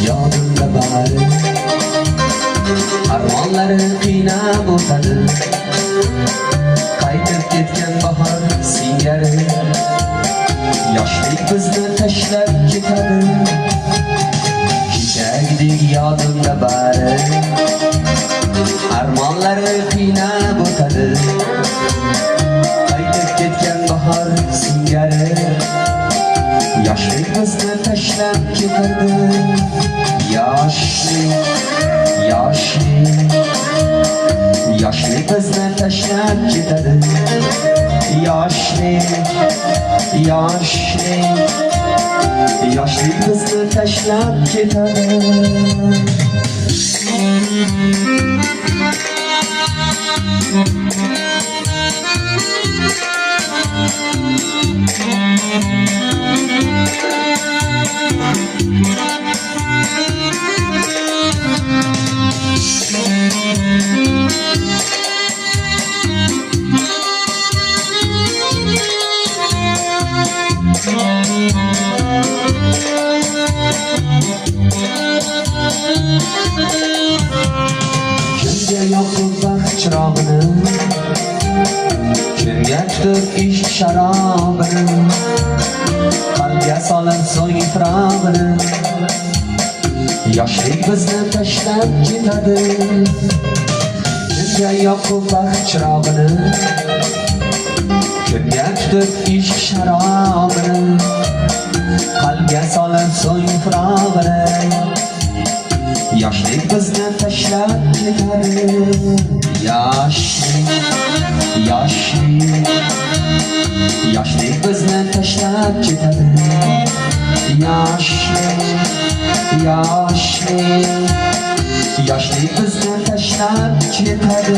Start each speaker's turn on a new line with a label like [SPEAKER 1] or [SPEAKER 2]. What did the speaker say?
[SPEAKER 1] Yodimda bari armonlari qiynab o'tadi, qaytib ketgan bahor singari yoshlik bizni tashlab ketadi. Kechagidek yodimda bari armonlari qiynab o'tadi, qaytib ketgan bahor singari yoshlik bizni tashlab ketadi. Yoshlik bizni tashlab ketadi. Yoshlik bizni tashlab ketadi. Kimga yoqib baxt chirog'ini, kimga tutib ishq sharobini, qalbga solib so'ng ifrog'ini. Yoshlik bizni tashlab ketadi. Kimga yoqib baxt chirog'ini, kimga tutib ishq sharobini, qalbga solib so'ng ifrog'ini. Yoshlik bizni tashlab ketadi. Yoshlik bizni tashlab ketadi. Yoshlik bizni tashlab ketadi.